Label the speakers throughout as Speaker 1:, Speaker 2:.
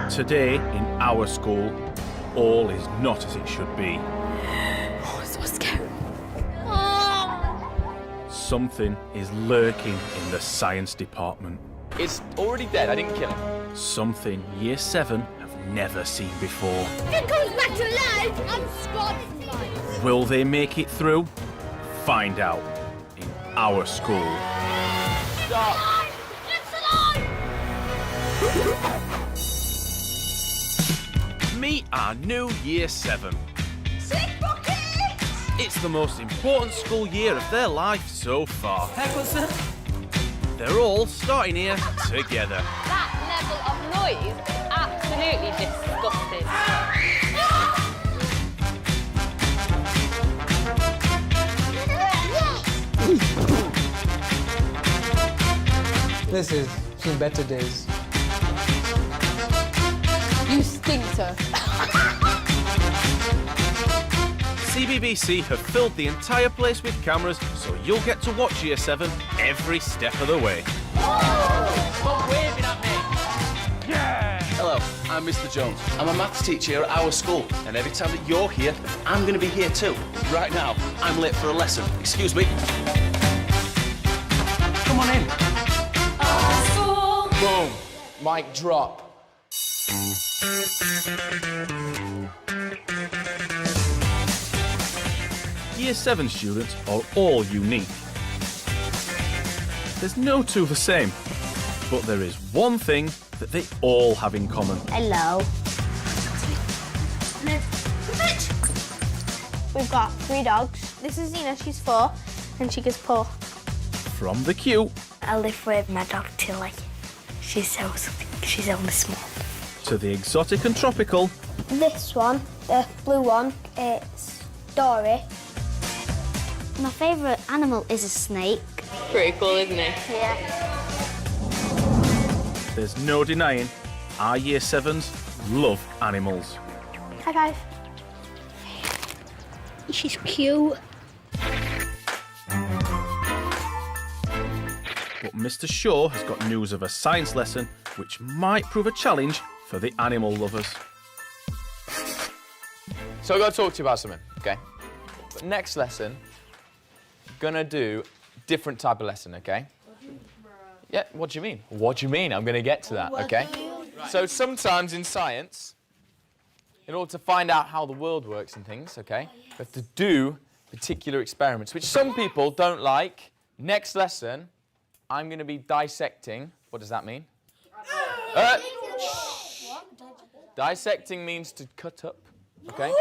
Speaker 1: Today, in our school, all is not as it should be.
Speaker 2: Oh, it's so scary.
Speaker 1: Something is lurking in the science department.
Speaker 3: It's already dead, I didn't kill it.
Speaker 1: Something Year 7 have never seen before.
Speaker 2: If it comes back to life, I'm scarred for life.
Speaker 1: Will they make it through? Find out in our school.
Speaker 3: Stop.
Speaker 2: It's alive!
Speaker 1: Meet our new Year 7.
Speaker 2: Sick bucket!
Speaker 1: It's the most important school year of their life so far. They're all starting here together.
Speaker 4: That level of noise is absolutely disgusting.
Speaker 5: This is seen better days.
Speaker 4: You stink, sir.
Speaker 1: CBBC have filled the entire place with cameras, so you'll get to watch Year 7 every step of the way.
Speaker 3: Stop waving at me. Yeah! Hello, I'm Mr. Jones. I'm a maths teacher here at our school, and every time that you're here, I'm going to be here too. Right now, I'm late for a lesson. Excuse me. Come on in. Boom. Mic drop.
Speaker 1: Year 7 students are all unique. There's no two the same, but there is one thing that they all have in common.
Speaker 2: Hello. We've got 3 dogs. This is Zena, she's 4, and she gets Paw.
Speaker 1: From the cute
Speaker 2: I live with my dog Tilly. She's only small.
Speaker 1: to the exotic and tropical,
Speaker 2: This one, the blue one, it's Dory.
Speaker 6: My favourite animal is a snake.
Speaker 4: Pretty cool, isn't it?
Speaker 2: Yeah.
Speaker 1: there's no denying our Year 7s love animals.
Speaker 2: High five. She's cute.
Speaker 1: But Mr. Shaw has got news of a science lesson which might prove a challenge for the animal lovers.
Speaker 3: So I've got to talk to you about something, okay? But next lesson, gonna do different type of lesson, okay? Yeah, what do you mean? What do you mean? I'm gonna get to that, okay? So sometimes in science, in order to find out how the world works and things, okay, we have to do particular experiments, which some people don't like. Next lesson, I'm gonna be dissecting. What does that mean? Dissecting means to cut up, okay?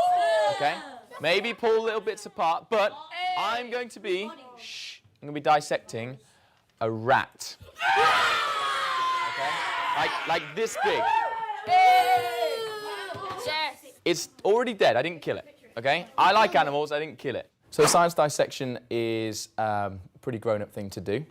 Speaker 3: Okay? Maybe pull little bits apart, but I'm going to be, I'm going to be dissecting a rat. Okay? Like this big. It's already dead, I didn't kill it, okay? I like animals, I didn't kill it. So science dissection is a pretty grown-up thing to do,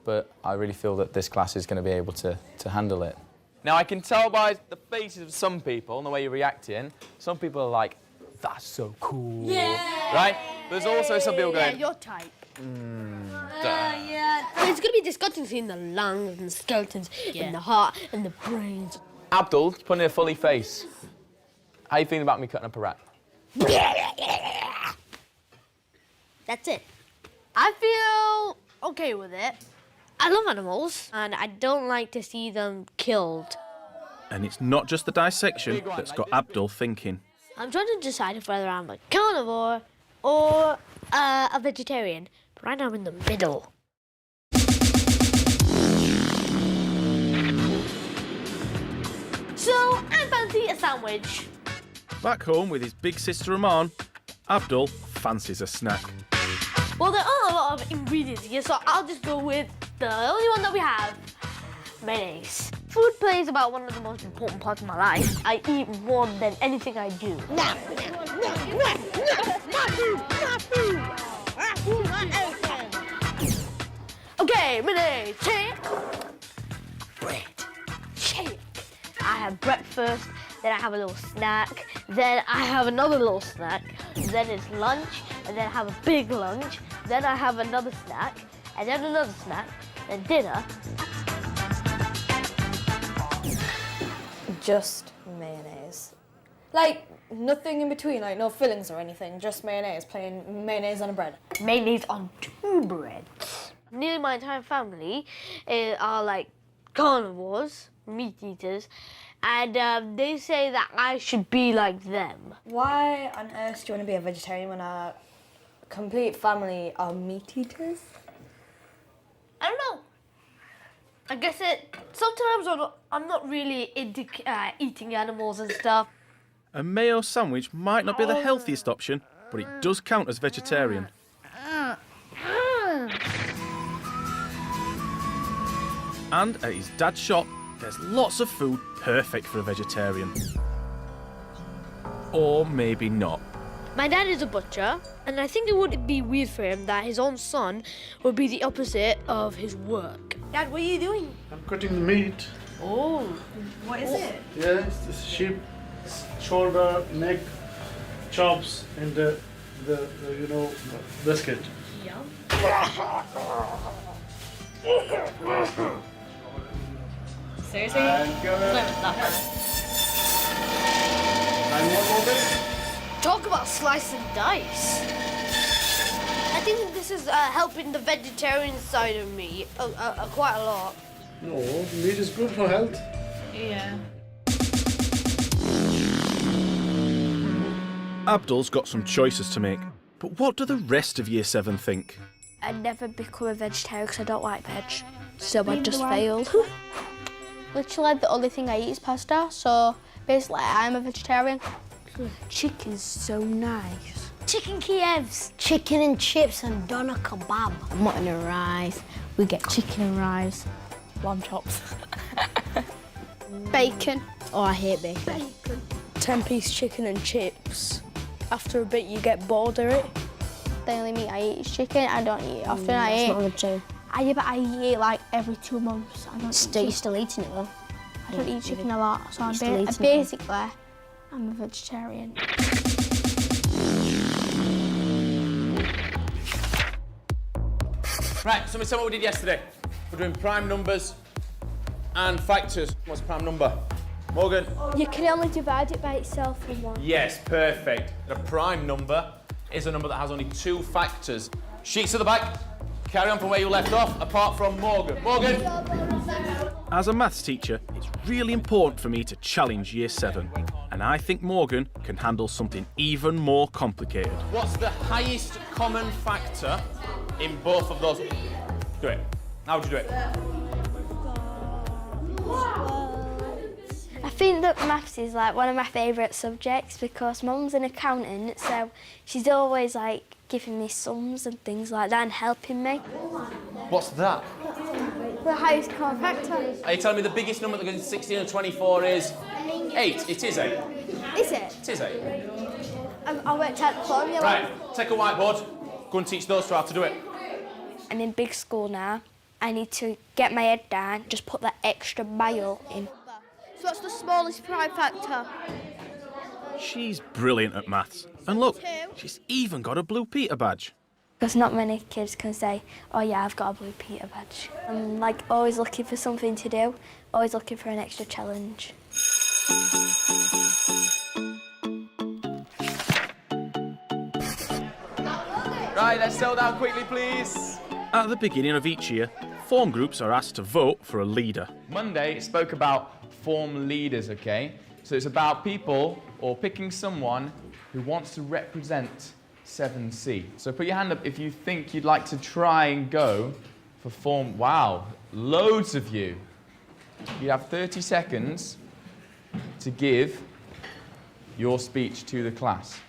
Speaker 3: but I really feel that this class is going to be able to handle it. Now, I can tell by the faces of some people and the way you're reacting, some people are like, that's so cool. Yeah. Right? There's also some people going,
Speaker 2: Your type. Yeah. It's gonna be disgusting seeing the lungs and the skeletons and the heart and the brains.
Speaker 3: Abdul, you put in a fully face. How you feeling about me cutting up a rat?
Speaker 2: That's it. I feel okay with it. I love animals, and I don't like to see them killed.
Speaker 1: And it's not just the dissection that's got Abdul thinking.
Speaker 2: I'm trying to decide if whether I'm a carnivore or a vegetarian. But right now I'm in the middle. So I fancy a sandwich.
Speaker 1: Back home with his big sister Aman, Abdul fancies a snack.
Speaker 2: Well, there are a lot of ingredients here, so I'll just go with the only one that we have. Mayonnaise. Food plays about one of the most important parts of my life. I eat more than anything I do. Okay, mayonnaise, shake. Bread, shake. I have breakfast, then I have a little snack, then I have another little snack, then it's lunch, and then I have a big lunch, then I have another snack, and then another snack, then dinner.
Speaker 4: Just
Speaker 5: mayonnaise. Like, nothing in between, like no fillings or anything, just mayonnaise, plain mayonnaise on a bread.
Speaker 2: Mayonnaise on 2 breads. Nearly my entire family are like carnivores, meat eaters, and they say that I should be like them.
Speaker 5: Why on earth do you want to be a vegetarian when our complete family are meat eaters?
Speaker 2: I don't know. I guess sometimes I'm not really into eating animals and stuff.
Speaker 1: A mayo sandwich might not be the healthiest option, but it does count as vegetarian. And at his dad's shop, there's lots of food perfect for a vegetarian. Or maybe not.
Speaker 2: My dad is a butcher, and I think it would be weird for him that his own son would be the opposite of his work. Dad, what are you doing?
Speaker 7: I'm cutting the meat.
Speaker 2: Oh.
Speaker 5: What is it?
Speaker 7: Yes, this sheep, shoulder, neck, chops, and the biscuit.
Speaker 4: Seriously?
Speaker 7: And one more bit.
Speaker 2: Talk about slice and dice. I think this is helping the vegetarian side of me quite a lot.
Speaker 7: No, meat is good for health.
Speaker 4: Yeah.
Speaker 1: Abdul's got some choices to make, but what do the rest of Year 7 think?
Speaker 2: I'd never become a vegetarian because I don't like veg, so I just failed.
Speaker 6: Literally, the only thing I eat is pasta, so basically I'm a vegetarian.
Speaker 2: Chicken's so nice.
Speaker 6: Chicken Kievs. Chicken and chips and doner kebab. Mutton and rice. We get chicken and rice.
Speaker 5: Lamb chops.
Speaker 6: Bacon. Oh, I hate bacon.
Speaker 5: 10-piece chicken and chips. After a bit, you get bored of it.
Speaker 6: The only meat I eat is chicken. I don't eat it often.
Speaker 5: That's not good too.
Speaker 6: I eat it like every 2 months. I don't
Speaker 5: You're still eating it though.
Speaker 6: I don't eat chicken a lot, so
Speaker 5: still eating it?
Speaker 6: basically I'm a vegetarian.
Speaker 3: Right, so we saw what we did yesterday. We're doing prime numbers and factors. What's prime number? Morgan?
Speaker 6: You can only divide it by itself from one.
Speaker 3: Yes, perfect. A prime number is a number that has only 2 factors. Sheets at the back. Carry on from where you left off, apart from Morgan. Morgan?
Speaker 1: As a maths teacher, it's really important for me to challenge Year 7, and I think Morgan can handle something even more complicated.
Speaker 3: What's the highest common factor in both of those? Do it. How would you do it?
Speaker 6: I think that maths is like one of my favourite subjects because Mum's an accountant, so she's always like giving me sums and things like that and helping me.
Speaker 3: What's that?
Speaker 6: The highest common factor.
Speaker 3: Are you telling me the biggest number that goes into 16 and 24 is 8? It is 8.
Speaker 6: Is it?
Speaker 3: It is 8.
Speaker 6: I worked out the formula.
Speaker 3: Right, take a whiteboard. Go and teach those 2 how to do it.
Speaker 6: I'm in big school now. I need to get my head down, just put that extra mile in.
Speaker 2: So what's the smallest prime factor?
Speaker 1: She's brilliant at maths. And look, she's even got a Blue Peter badge.
Speaker 6: Because not many kids can say, oh yeah, I've got a Blue Peter badge. I'm like always looking for something to do, always looking for an extra challenge.
Speaker 3: Right, let's settle down quickly, please.
Speaker 1: At the beginning of each year, form groups are asked to vote for a leader.
Speaker 3: Monday spoke about form leaders, okay? So it's about people or picking someone who wants to represent 7C. So put your hand up if you think you'd like to try and go for form. Wow, loads of you. You have 30 seconds to give your speech to the class.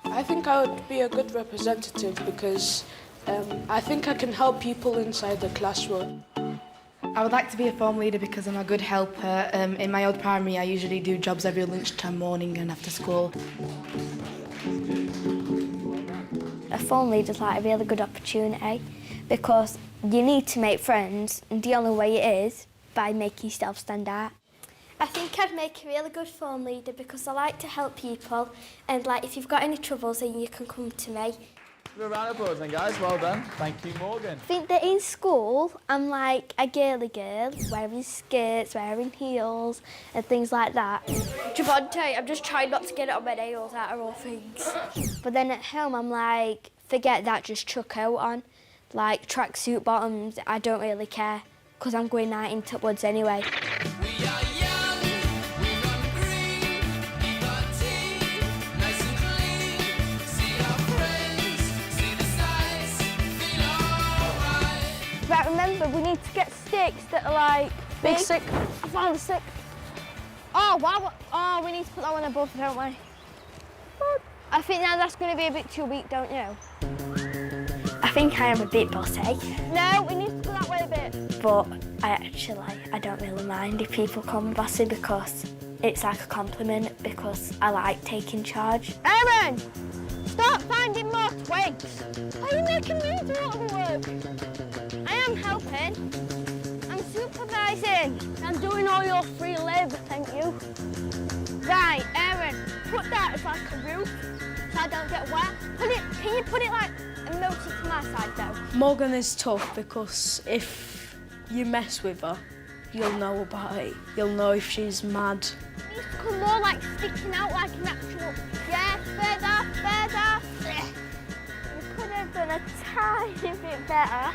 Speaker 8: I think I would be a good representative because I think I can help people inside the classroom.
Speaker 9: I would like to be a form leader because I'm a good helper. In my old primary, I usually do jobs every lunchtime, morning and after school.
Speaker 6: A form leader is like a really good opportunity because you need to make friends and the only way it is by making yourself stand out. I think I'd make a really good form leader because I like to help people and like if you've got any troubles then you can come to me.
Speaker 3: A round of applause then, guys. Well done. Thank you, Morgan.
Speaker 6: I think that in school, I'm like a girly girl, wearing skirts, wearing heels, and things like that. Javante, I'm just trying not to get it on my nails out of all things. But then at home, I'm like, forget that, just chuck coat on. Like tracksuit bottoms, I don't really care, because I'm going out into woods anyway. Right, remember, we need to get sticks that are like big. Stick. I found a stick. Oh, wow. Oh, we need to put that one above, don't we? I think now that's going to be a bit too weak, don't you? I think I am a bit bossy. No, we need to go that way a bit. But I don't really mind if people call me bossy because it's like a compliment because I like taking charge. Aaron! Stop finding more twigs! Are you making me do all the work? I am helping. I'm supervising. I'm doing all your free labour, thank you. Right, Aaron, put that as like a roof so I don't get wet. Can you put it like and melt it to my side though?
Speaker 8: Morgan is tough because if you mess with her, you'll know about it. You'll know if she's mad.
Speaker 2: It needs to come more like sticking out like an actual... Yeah, further. You could have done a tiny bit better.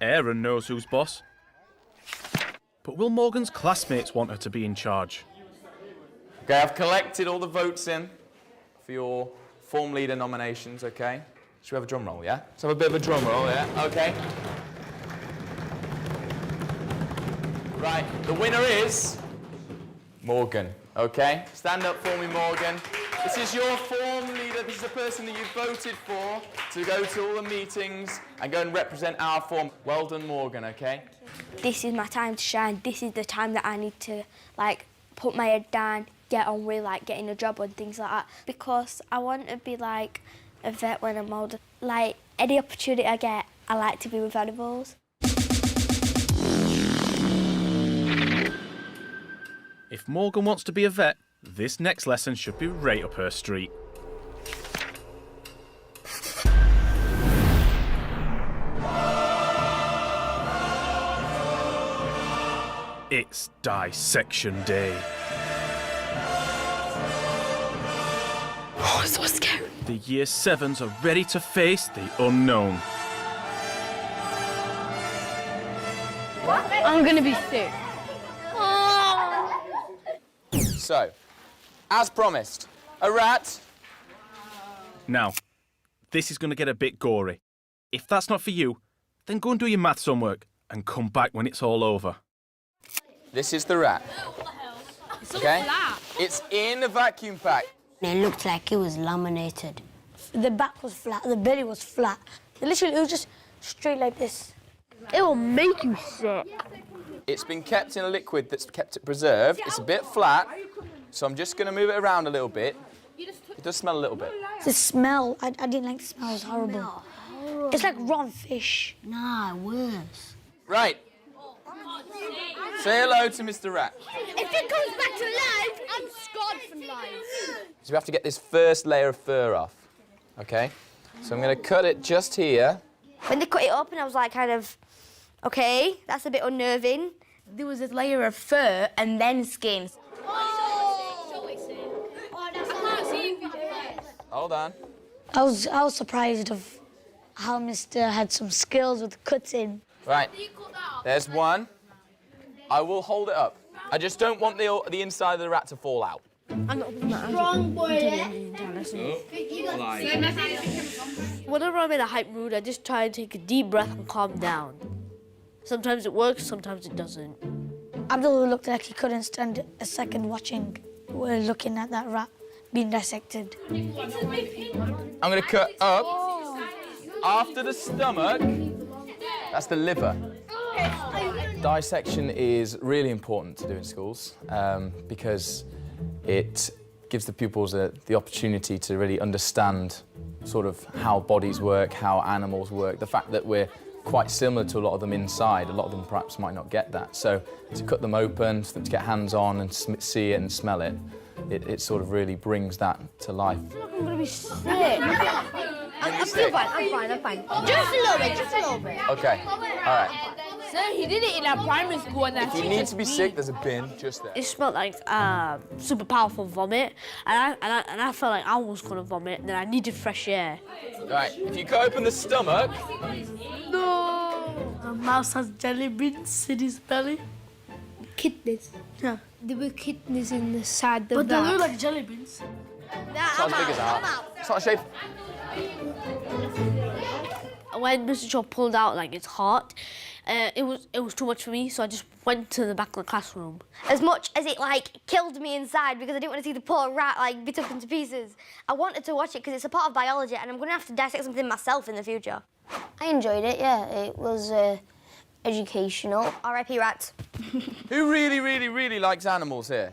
Speaker 1: Aaron knows who's boss. But will Morgan's classmates want her to be in charge?
Speaker 3: Okay, I've collected all the votes in for your form leader nominations, okay? Should we have a drum roll, yeah? Let's have a bit of a drum roll, yeah? Okay. Right, the winner is Morgan, okay? Stand up for me, Morgan. This is your form leader. This is the person that you voted for to go to all the meetings and go and represent our form. Well done, Morgan, okay?
Speaker 6: This is my time to shine. This is the time that I need to, like, put my head down, get on with, like, getting a job and things like that. Because I want to be, like, a vet when I'm older. Like, any opportunity I get, I like to be with animals.
Speaker 1: If Morgan wants to be a vet, this next lesson should be right up her street. It's dissection day.
Speaker 6: Oh, it's so scary.
Speaker 1: The Year 7s are ready to face the unknown.
Speaker 2: I'm going to be sick.
Speaker 3: So, as promised, a rat.
Speaker 1: Now, this is going to get a bit gory. If that's not for you, then go and do your maths homework and come back when it's all over.
Speaker 3: This is the rat.
Speaker 4: It's
Speaker 3: Okay?
Speaker 4: all flat.
Speaker 3: It's in a vacuum pack.
Speaker 10: It looked like it was laminated. The back was flat, the belly was flat. Literally, it was just straight like this.
Speaker 2: It will make you sick.
Speaker 3: It's been kept in a liquid that's kept it preserved. It's a bit flat, so I'm just going to move it around a little bit. It does smell a little bit.
Speaker 10: The smell, I didn't like the smell, it was horrible. It's like rotten fish. Nah, worse.
Speaker 3: Right. Say hello to Mr. Rat.
Speaker 2: If it comes back to life, I'm scarred for life.
Speaker 3: So we have to get this first layer of fur off, okay? So I'm going to cut it just here.
Speaker 6: When they cut it open, I was like, kind of, okay, that's a bit unnerving.
Speaker 9: There was a layer of fur and then skin.
Speaker 3: Hold on.
Speaker 10: I was surprised of how Mr. had some skills with cutting.
Speaker 3: Right. There's one. I will hold it up. I just don't want the inside of the rat to fall out.
Speaker 2: Wrong boy. Whenever I'm in a hype mood, I just try and take a deep breath and calm down. Sometimes it works, sometimes it doesn't.
Speaker 10: Abdul looked like he couldn't stand a second looking at that rat being dissected.
Speaker 3: I'm going to cut up after the stomach. That's the liver. Dissection is really important to do in schools because it gives the pupils the opportunity to really understand sort of how bodies work, how animals work, the fact that we're quite similar to a lot of them inside. A lot of them perhaps might not get that. So to cut them open, for them to get hands on and see it and smell it, it sort of really brings that to life.
Speaker 2: I'm gonna be sick. I'm fine. Just a little bit.
Speaker 3: Okay, all right.
Speaker 4: Sir, he did it in our primary school and
Speaker 3: If you need to be sick, there's a bin just there.
Speaker 2: It smelled like super powerful vomit, and I felt like I was gonna vomit. Then I needed fresh air.
Speaker 3: Right, if you cut open the stomach.
Speaker 2: No.
Speaker 10: A mouse has jelly beans in his belly.
Speaker 6: Kidneys.
Speaker 10: Yeah.
Speaker 6: There were kidneys in the side of
Speaker 10: But they
Speaker 6: that.
Speaker 10: look like jelly beans.
Speaker 3: It's not as big as that. It's not a shape.
Speaker 2: When Mr. Shaw pulled out like its heart, it was too much for me, so I just went to the back of the classroom.
Speaker 6: As much as it like killed me inside because I didn't want to see the poor rat like be took into pieces, I wanted to watch it because it's a part of biology and I'm going to have to dissect something myself in the future.
Speaker 10: I enjoyed it, yeah. It was educational.
Speaker 6: R.I.P. rats.
Speaker 3: Who really likes animals here?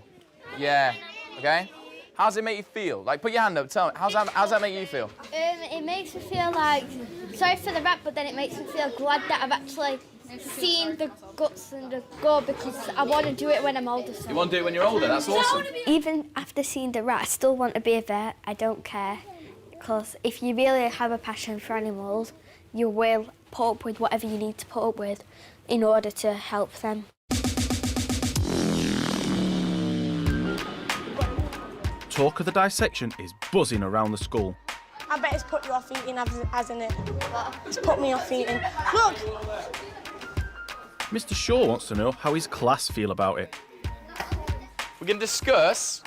Speaker 3: Yeah, okay. How does it make you feel? Like, put your hand up, tell me, how's that make you feel?
Speaker 6: It makes me feel like, sorry for the rat, but then it makes me feel glad that I've actually seen the guts and the gore because I want to do it when I'm older. So.
Speaker 3: You want to do it when you're older? That's awesome.
Speaker 6: Even after seeing the rat, I still want to be a vet. I don't care. Because if you really have a passion for animals, you will put up with whatever you need to put up with in order to help them.
Speaker 1: Talk of the dissection is buzzing around the school.
Speaker 11: I bet it's put you off eating, hasn't it? It's put me off eating. Look!
Speaker 1: Mr. Shaw wants to know how his class feel about it.
Speaker 3: We're going to discuss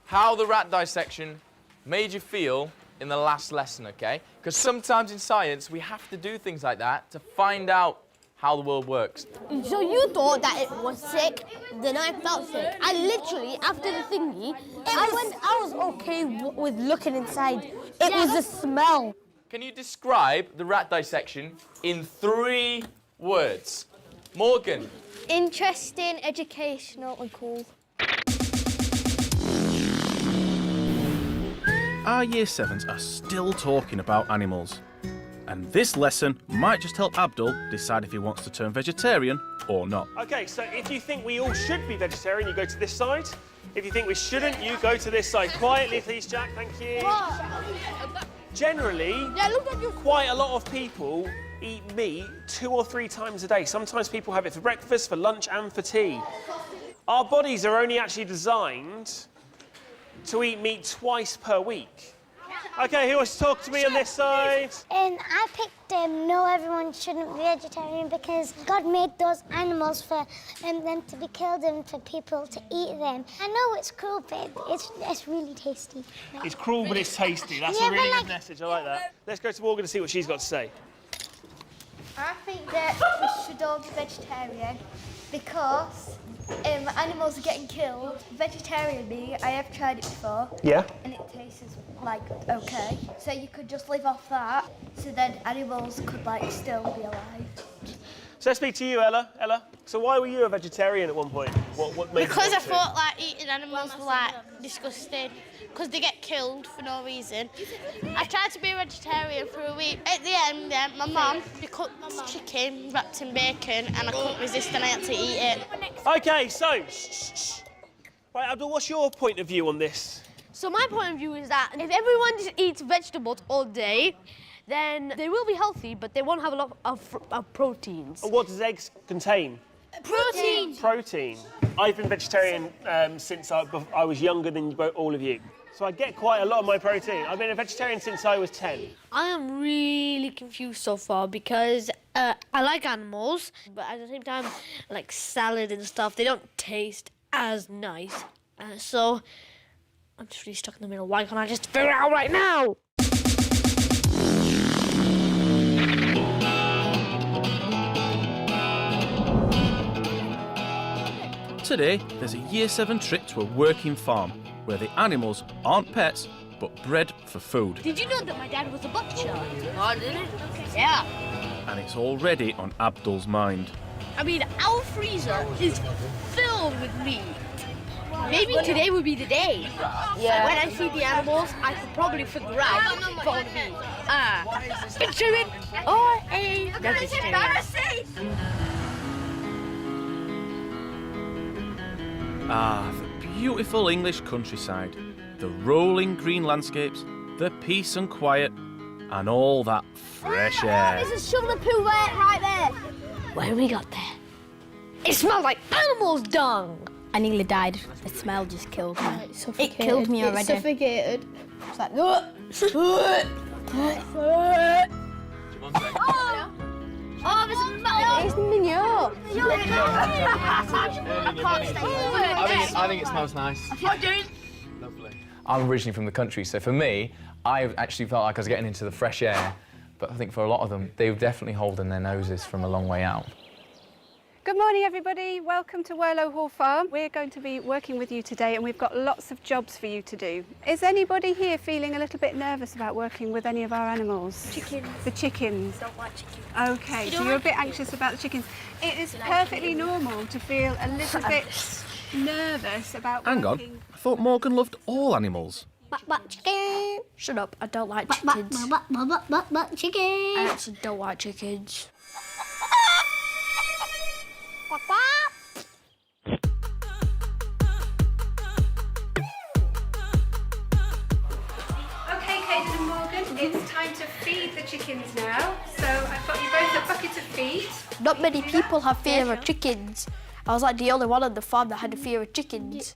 Speaker 3: how the rat dissection made you feel in the last lesson, okay? Because sometimes in science, we have to do things like that to find out how the world works.
Speaker 2: So you thought that it was sick, then I felt sick. I literally, after the thingy,
Speaker 10: I was okay with looking inside. It was the smell.
Speaker 3: Can you describe the rat dissection in 3 words? Morgan.
Speaker 6: Interesting, educational and cool.
Speaker 1: Our Year 7s are still talking about animals. And this lesson might just help Abdul decide if he wants to turn vegetarian or not.
Speaker 12: OK, so if you think we all should be vegetarian, you go to this side. If you think we shouldn't, you go to this side. Quietly, please, Jack, thank you. Generally, quite a lot of people eat meat 2 or 3 times a day. Sometimes people have it for breakfast, for lunch and for tea. Our bodies are only actually designed to eat meat twice per week. OK, who wants to talk to me on this side?
Speaker 13: I picked no, everyone shouldn't be vegetarian because God made those animals for them to be killed and for people to eat them. I know it's cruel, but it's really tasty.
Speaker 12: It's cruel, but it's tasty. That's a really good message. I like that. Let's go to Morgan to see what she's got to say.
Speaker 6: I think that we should all be vegetarian because animals are getting killed. Vegetarian me, I have tried it before.
Speaker 12: Yeah.
Speaker 6: And it tastes like okay. So you could just live off that, so then animals could like still be alive.
Speaker 12: So let's speak to you, Ella. Ella, so why were you a vegetarian at one point? What made
Speaker 11: Because
Speaker 12: you
Speaker 11: I thought like eating animals were like disgusting, because they get killed for no reason. I tried to be a vegetarian for a week. At the end, my mum cooked chicken wrapped in bacon, and I couldn't resist, and I had to eat it.
Speaker 12: OK, so right, Abdul, what's your point of view on this?
Speaker 2: So my point of view is that if everyone just eats vegetables all day, then they will be healthy, but they won't have a lot of proteins.
Speaker 12: And what does eggs contain?
Speaker 2: Protein.
Speaker 12: Protein. I've been vegetarian since I was younger than all of you. So I get quite a lot of my protein. I've been a vegetarian since I was 10.
Speaker 2: I am really confused so far because I like animals, but at the same time, like salad and stuff, they don't taste as nice. So I'm just really stuck in the middle. Why can't I just figure it out right now?
Speaker 1: Today, there's a Year 7 trip to a working farm where the animals aren't pets but bred for food.
Speaker 2: Did you know that my dad was a butcher? Oh, did it? Yeah.
Speaker 1: And it's already on Abdul's mind.
Speaker 2: I mean, our freezer is filled with meat. Maybe today would be the day. Yeah. When I see the animals, I could probably figure out if I want to be been chewing or a Embarrassing!
Speaker 1: Ah, the beautiful English countryside, the rolling green landscapes, the peace and quiet, and all that fresh air.
Speaker 2: There's a shovel of poo right there. When we got there, it smelled like animal's dung.
Speaker 6: I nearly died. The smell just killed me. It killed me already.
Speaker 2: It's suffocated. It's like, oh, there's a metal. It's manure.
Speaker 3: I think it smells nice. Lovely. I'm originally from the country, so for me, I actually felt like I was getting into the fresh air. But I think for a lot of them, they were definitely holding their noses from a long way out.
Speaker 14: Good morning, everybody. Welcome to Worlow Hall Farm. We're going to be working with you today and we've got lots of jobs for you to do. Is anybody here feeling a little bit nervous about working with any of our animals?
Speaker 2: Chickens.
Speaker 14: The chickens?
Speaker 2: I don't like chickens.
Speaker 14: OK, so you're a bit anxious about the chickens. It is perfectly normal to feel a little bit nervous about
Speaker 1: Hang on, I thought Morgan loved all animals.
Speaker 2: Chicken.
Speaker 6: Shut up, I don't like chickens.
Speaker 2: Chicken.
Speaker 6: I actually don't like chickens.
Speaker 14: OK, Caden and Morgan, it's time to feed the chickens now. So I've got you both a bucket of feed.
Speaker 6: Not many people have fear of chickens. I was like the only one on the farm that had a fear of chickens.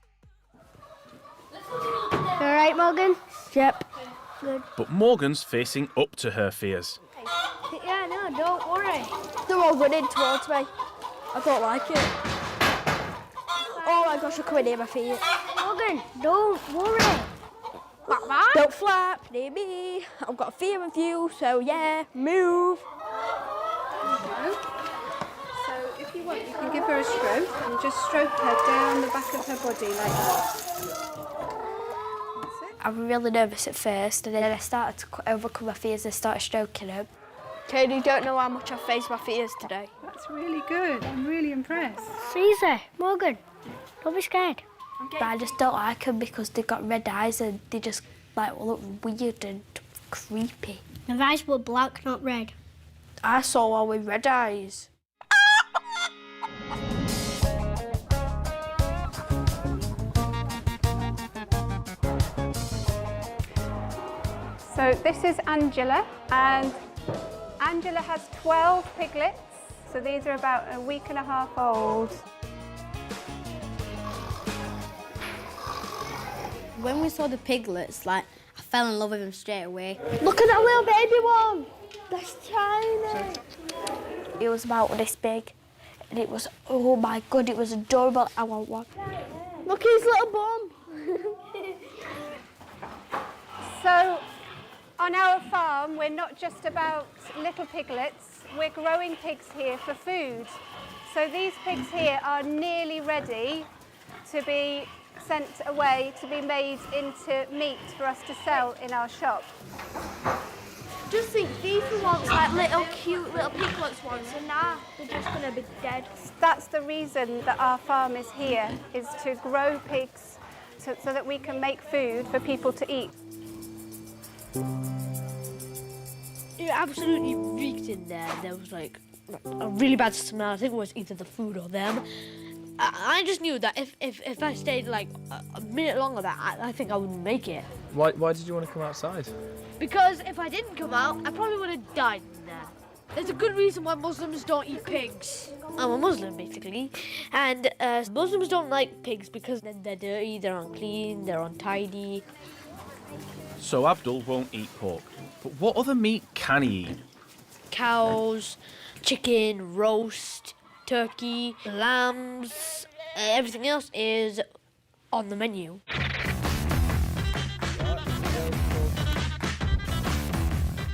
Speaker 2: All right, Morgan?
Speaker 6: Yep.
Speaker 2: Good.
Speaker 1: But Morgan's facing up to her fears.
Speaker 2: Yeah, no, don't worry.
Speaker 6: They're all running towards me. I don't like it. Oh my gosh, they're coming near my feet.
Speaker 2: Morgan, don't worry.
Speaker 6: Don't flap near me. I've got a fear of you, so yeah, move.
Speaker 14: So if you want, you can give her a stroke and just stroke her down the back of her body like that.
Speaker 6: I was really nervous at first, and then I started to overcome my fears and started stroking them. Katie, you don't know how much I've faced my fears today.
Speaker 14: That's really good. I'm really impressed.
Speaker 2: Caesar, Morgan, don't be scared.
Speaker 6: But I just don't like them because they've got red eyes and they just like look weird and creepy.
Speaker 2: The eyes were black, not red.
Speaker 6: I saw one with red eyes.
Speaker 14: So this is Angela, and Angela has 12 piglets. So these are about a week and a half old.
Speaker 6: When we saw the piglets, like, I fell in love with them straight away.
Speaker 2: Look at that little baby one. That's tiny.
Speaker 6: It was about this big, and it was, oh my God, it was adorable. I want one.
Speaker 2: Look at his little bum.
Speaker 14: So on our farm, we're not just about little piglets, we're growing pigs here for food. So these pigs here are nearly ready to be sent away to be made into meat for us to sell in our shop.
Speaker 2: Just think, these were once like little cute little piglets once, and now they're just going to be dead.
Speaker 14: That's the reason that our farm is here, is to grow pigs so that we can make food for people to eat.
Speaker 2: It absolutely reeked in there. There was like a really bad smell. I think it was either the food or them. I just knew that if I stayed like a minute longer, that I think I wouldn't make it.
Speaker 3: Why did you want to come outside?
Speaker 2: Because if I didn't come out, I probably would have died in there. There's a good reason why Muslims don't eat pigs. I'm a Muslim, basically. And Muslims don't like pigs because they're dirty, they're unclean, they're untidy.
Speaker 1: So Abdul won't eat pork. But what other meat can he eat?
Speaker 2: Cows, chicken, roast, turkey, lambs, everything else is on the menu.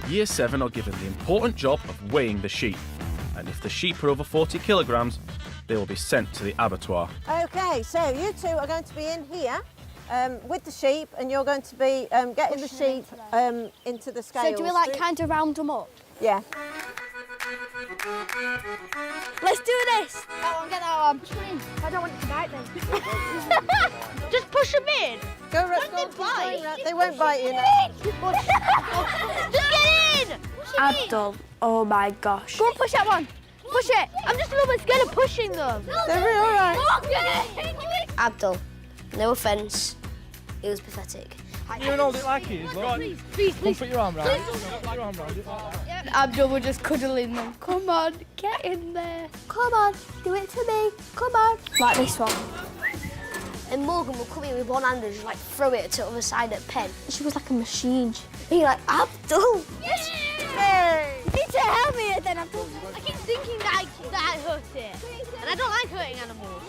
Speaker 1: Year 7 are given the important job of weighing the sheep. And if the sheep are over 40 kilograms, they will be sent to the abattoir.
Speaker 15: OK, so you two are going to be in here with the sheep, and you're going to be getting the sheep into the scales.
Speaker 6: So do we like kind of round them up?
Speaker 15: Yeah.
Speaker 6: Let's do this.
Speaker 2: That one, get that one. I don't want it to bite them. Just push them in.
Speaker 15: Go, they won't bite you now.
Speaker 2: Just get in.
Speaker 6: Abdul, oh my gosh.
Speaker 2: Go and push that one. Push it. I'm just a little bit scared of pushing them.
Speaker 15: They're really all right.
Speaker 10: Abdul, no offence, it was pathetic.
Speaker 16: You and hold it like it is, look.
Speaker 2: Please.
Speaker 16: Put your arm round it. Put your arm round it like that.
Speaker 6: Abdul were just cuddling them. Come on, get in there. Come on, do it to me. Come on. Like this one.
Speaker 10: And Morgan will come in with one hand and just like throw it to the other side at Pen.
Speaker 6: She was like a machine.
Speaker 10: You're like, Abdul!
Speaker 2: Yay!
Speaker 6: You need to help me then, Abdul.
Speaker 2: I keep thinking that I hurt it. And I don't like hurting animals.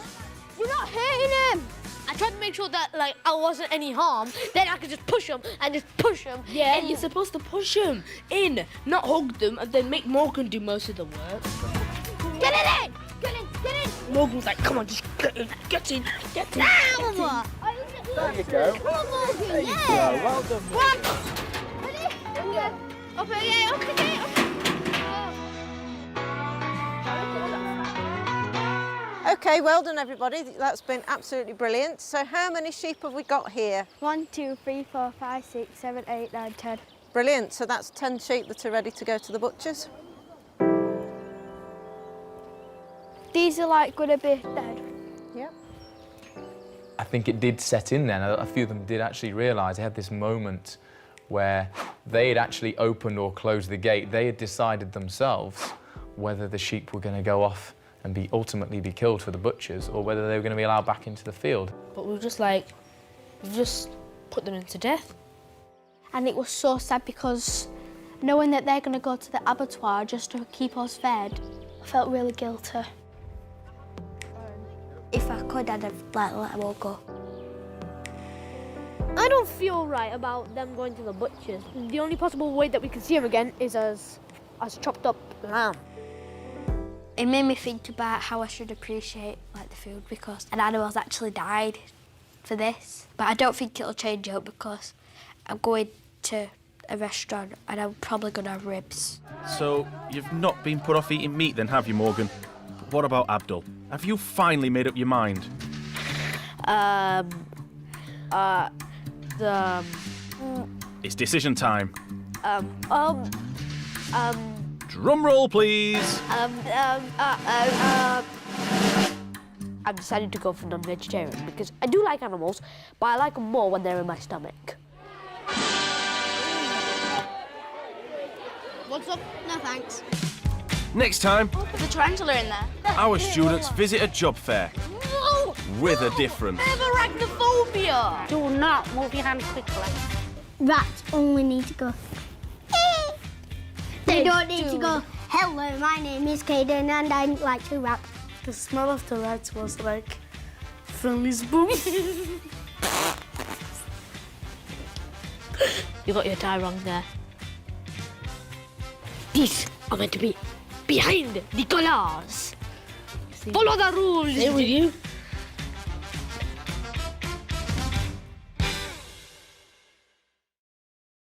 Speaker 6: You're not hurting them.
Speaker 2: I tried to make sure that like I wasn't any harm. Then I could just push them and just push them.
Speaker 9: Yeah, and you're supposed to push them in, not hug them, and then make Morgan do most of the work.
Speaker 2: Get in! Get in!
Speaker 9: Morgan's like, come on, just get in.
Speaker 2: There you
Speaker 16: There
Speaker 2: go.
Speaker 16: you go. Well done.
Speaker 2: Okay.
Speaker 15: Okay, well done, everybody. That's been absolutely brilliant. So how many sheep have we got here?
Speaker 6: 1, 2, 3, 4, 5, 6, 7, 8, 9, 10.
Speaker 15: Brilliant. So that's 10 sheep that are ready to go to the butchers.
Speaker 6: These are like going to be dead.
Speaker 15: Yep.
Speaker 3: I think it did set in then. A few of them did actually realise they had this moment where they had actually opened or closed the gate. They had decided themselves whether the sheep were going to go off and ultimately be killed for the butchers, or whether they were going to be allowed back into the field.
Speaker 9: But we just put them into death.
Speaker 6: And it was so sad because knowing that they're going to go to the abattoir just to keep us fed, I felt really guilty. If I could, I'd have let them all go.
Speaker 2: I don't feel right about them going to the butchers. The only possible way that we can see them again is as chopped up lamb.
Speaker 6: It made me think about how I should appreciate like the food because an animal's actually died for this. But I don't think it'll change out because I'm going to a restaurant and I'm probably going to have ribs.
Speaker 1: So, you've not been put off eating meat then, have you, Morgan? But what about Abdul? Have you finally made up your mind? It's decision time. Drum roll, please.
Speaker 2: I've decided to go for non-vegetarian because I do like animals, but I like them more when they're in my stomach.
Speaker 11: What's up? No thanks.
Speaker 1: Next time,
Speaker 11: There's a tarantula in there.
Speaker 1: our students visit a job fair
Speaker 11: Whoa!
Speaker 1: with a difference.
Speaker 11: I have arachnophobia.
Speaker 13: Do not move your hands quickly. Rats only need to go. They don't need to go, hello, my name is Caden and I like to rap.
Speaker 9: The smell of the rats was like friendly spoon.
Speaker 2: You got your tie wrong there. These are meant to be behind the colours. Follow the rules.
Speaker 9: Stay with you.